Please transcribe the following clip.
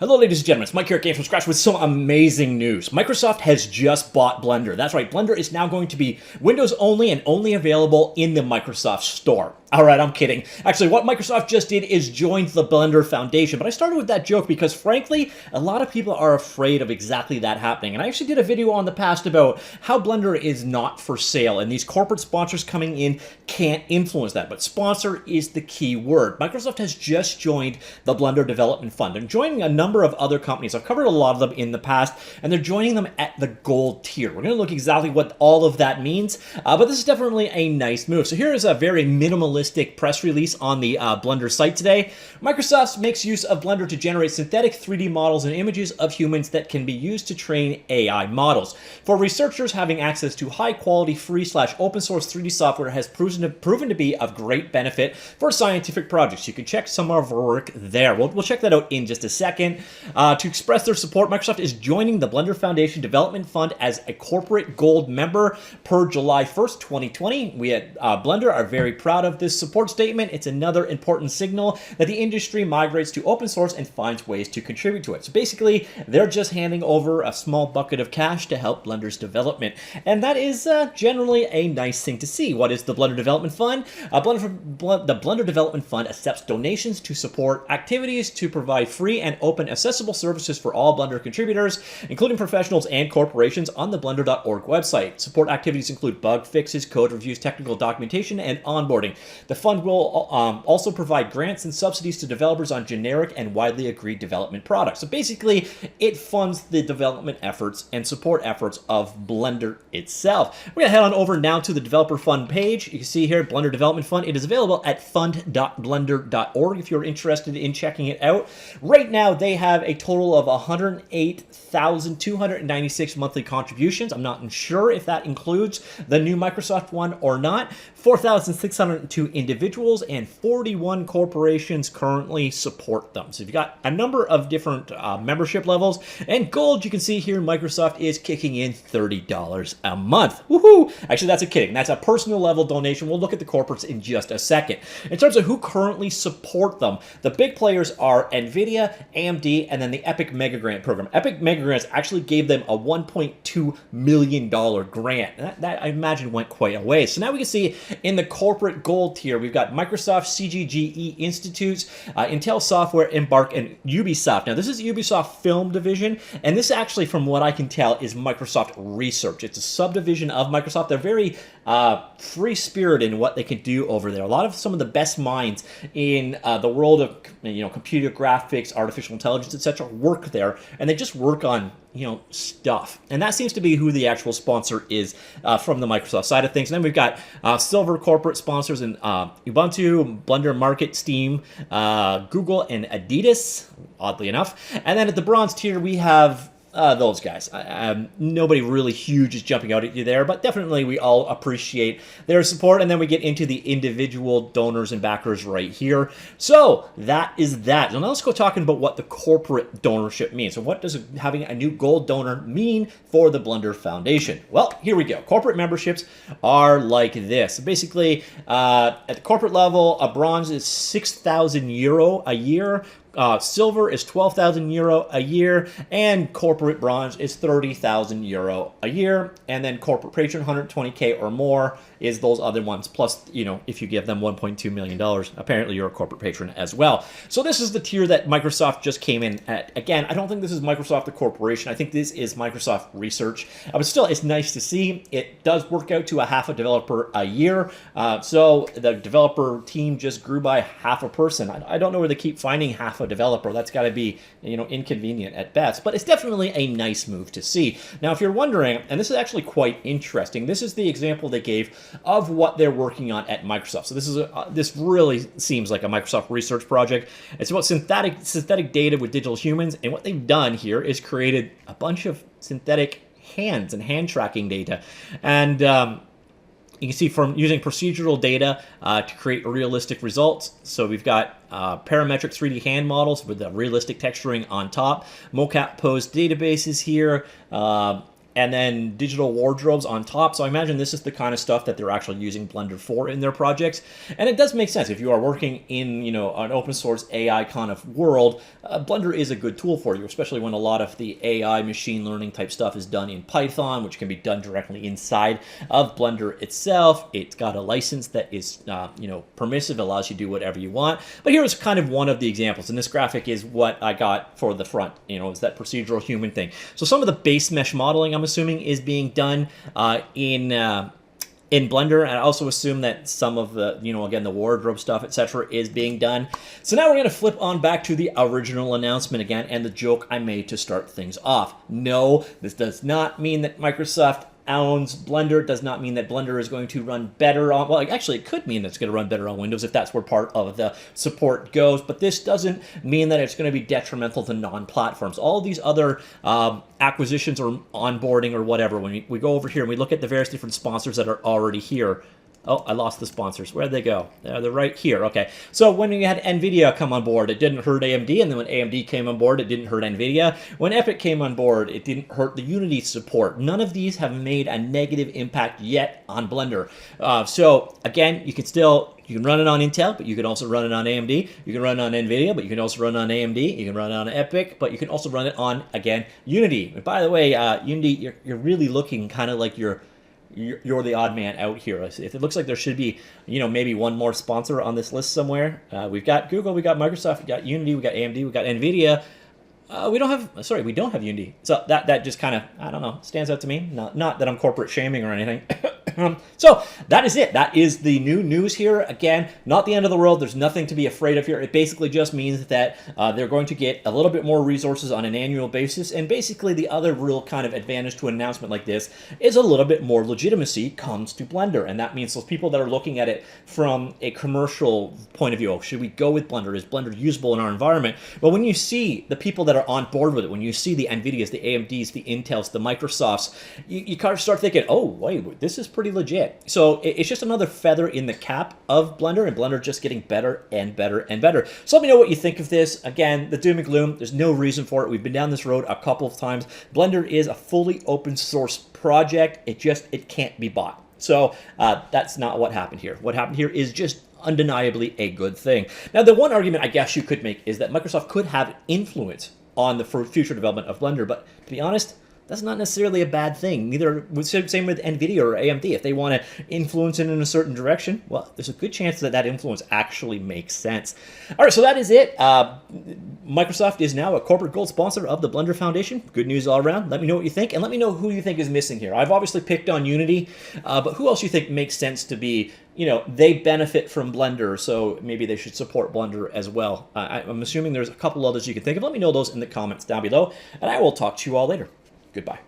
Hello ladies and gentlemen, it's Mike here at Games from Scratch with some amazing news. Microsoft has just bought Blender. That's right, Blender is now going to be Windows only and only available in the Microsoft Store. Alright, I'm kidding. Actually, what Microsoft just did is joined the Blender Foundation, but I started with that joke because frankly, a lot of people are afraid of exactly that happening. And I actually did a video on the past about how Blender is not for sale, and these corporate sponsors coming in can't influence that. But sponsor is the key word. Microsoft has just joined the Blender Development Fund and joining a number of other companies. I've covered a lot of them in the past, and they're joining them at the gold tier. We're going to look exactly what all of that means, but this is definitely a nice move. So here is a very minimalistic press release on the Blender site today. Microsoft makes use of Blender to generate synthetic 3D models and images of humans that can be used to train AI models. For researchers, having access to high-quality, free/open source 3D software has proven to be of great benefit for scientific projects. You can check some of our work there. We'll check that out in just a second. To express their support, Microsoft is joining the Blender Foundation Development Fund as a corporate gold member per July 1st, 2020. We at Blender are very proud of this support statement. It's another important signal that the industry migrates to open source and finds ways to contribute to it. So basically, they're just handing over a small bucket of cash to help Blender's development. And that is generally a nice thing to see. What is the Blender Development Fund? The Blender Development Fund accepts donations to support activities to provide free and open accessible services for all Blender contributors, including professionals and corporations, on the blender.org website. Support activities include bug fixes, code reviews, technical documentation, and onboarding. The fund will also provide grants and subsidies to developers on generic and widely agreed development products. So basically, it funds the development efforts and support efforts of Blender itself. We're going to head on over now to the Developer Fund page. You can see here, Blender Development Fund. It is available at fund.blender.org if you're interested in checking it out. Right now, they have a total of 108,296 monthly contributions. I'm not sure if that includes the new Microsoft one or not. 4,602 individuals and 41 corporations currently support them. So you've got a number of different membership levels. And gold, you can see here, Microsoft is kicking in $30 a month. Woohoo! Actually, that's a kidding. That's a personal level donation. We'll look at the corporates in just a second. In terms of who currently support them, the big players are NVIDIA, AMD, and then the Epic Mega Grant program. Epic Mega Grants actually gave them a $1.2 million grant. That I imagine went quite a way. So now we can see in the corporate gold tier, we've got Microsoft, CGGE Institutes, Intel Software, Embark, and Ubisoft. Now, this is Ubisoft Film Division, and this actually, from what I can tell, is Microsoft Research. It's a subdivision of Microsoft. They're very free-spirited in what they can do over there. A lot of some of the best minds in the world of computer graphics, artificial intelligence, etc., work there, and they just work on stuff. And that seems to be who the actual sponsor is from the Microsoft side of things. And then we've got silver corporate sponsors in Ubuntu, Blender Market, Steam, Google, and Adidas, oddly enough. And then at the bronze tier, we have those guys. Nobody really huge is jumping out at you there, but definitely we all appreciate their support. And then we get into the individual donors and backers right here. So that is that. Now let's go talking about what the corporate donorship means. So what does having a new gold donor mean for the Blender Foundation? Well, here we go. Corporate memberships are like this. Basically, at the corporate level, a bronze is 6,000 euro a year. Silver is 12,000 euro a year, and corporate bronze is 30,000 euro a year, and then corporate patron 120K or more is those other ones. Plus, if you give them $1.2 million, apparently you're a corporate patron as well. So this is the tier that Microsoft just came in at. Again, I don't think this is Microsoft the corporation. I think this is Microsoft Research. But still, it's nice to see. It does work out to a half a developer a year. So the developer team just grew by half a person. I don't know where they keep finding half a developer. That's got to be inconvenient at best, but it's definitely a nice move to see. Now, if you're wondering, and this is actually quite interesting, this is the example they gave of what they're working on at Microsoft. So this really seems like a Microsoft research project. It's about synthetic data with digital humans, and what they've done here is created a bunch of synthetic hands and hand tracking data, and you can see from using procedural data to create realistic results. So we've got parametric 3D hand models with the realistic texturing on top, mocap posed databases here, and then digital wardrobes on top. So I imagine this is the kind of stuff that they're actually using Blender for in their projects. And it does make sense. If you are working in, you know, an open source AI kind of world, Blender is a good tool for you, especially when a lot of the AI machine learning type stuff is done in Python, which can be done directly inside of Blender itself. It's got a license that is, you know, permissive, allows you to do whatever you want. But here's kind of one of the examples. And this graphic is what I got for the front, you know, it's that procedural human thing. So some of the base mesh modeling, I'm assuming, is being done in Blender, and I also assume that some of the, you know, again, the wardrobe stuff, etc., is being done. So now we're going to flip on back to the original announcement again, and the joke I made to start things off. No, this does not mean that Microsoft owns Blender. It does not mean that Blender is going to run better on, well, actually it could mean that it's going to run better on Windows if that's where part of the support goes, but this doesn't mean that it's going to be detrimental to non-platforms. All these other acquisitions or onboarding or whatever, when we go over here and we look at the various different sponsors that are already here. Oh, I lost the sponsors. Where'd they go? They're right here. Okay. So when we had NVIDIA come on board, it didn't hurt AMD. And then when AMD came on board, it didn't hurt NVIDIA. When Epic came on board, it didn't hurt the Unity support. None of these have made a negative impact yet on Blender. So again, you can run it on Intel, but you can also run it on AMD. You can run it on NVIDIA, but you can also run it on AMD. You can run it on Epic, but you can also run it on, again, Unity. And by the way, Unity, you're really looking kind of like you're the odd man out here. If it looks like there should be, you know, maybe one more sponsor on this list somewhere. We've got Google, we got Microsoft, we got Unity, we got AMD, we got NVIDIA. We don't have Unity. So that just kind of, I don't know, stands out to me. Not that I'm corporate shaming or anything. So that is it. That is the new news here. Again, not the end of the world. There's nothing to be afraid of here. It basically just means that they're going to get a little bit more resources on an annual basis. And basically the other real kind of advantage to an announcement like this is a little bit more legitimacy comes to Blender. And that means those people that are looking at it from a commercial point of view, oh, should we go with Blender? Is Blender usable in our environment? Well, when you see the people that are on board with it, when you see the NVIDIAs, the AMDs, the Intels, the Microsofts, you kind of start thinking, oh, wait, this is pretty legit. So it's just another feather in the cap of Blender, and Blender just getting better and better and better. So let me know what you think of this. Again, the doom and gloom, there's no reason for it. We've been down this road a couple of times. Blender is a fully open source project. It can't be bought. So that's not what happened here. What happened here is just undeniably a good thing. Now, the one argument I guess you could make is that Microsoft could have influence on the future development of Blender, but to be honest, that's not necessarily a bad thing. Neither, same with NVIDIA or AMD. If they want to influence it in a certain direction, well, there's a good chance that that influence actually makes sense. All right, so that is it. Microsoft is now a corporate gold sponsor of the Blender Foundation. Good news all around. Let me know what you think, and let me know who you think is missing here. I've obviously picked on Unity, but who else you think makes sense to be, you know, they benefit from Blender, so maybe they should support Blender as well. I'm assuming there's a couple others you can think of. Let me know those in the comments down below, and I will talk to you all later. Goodbye.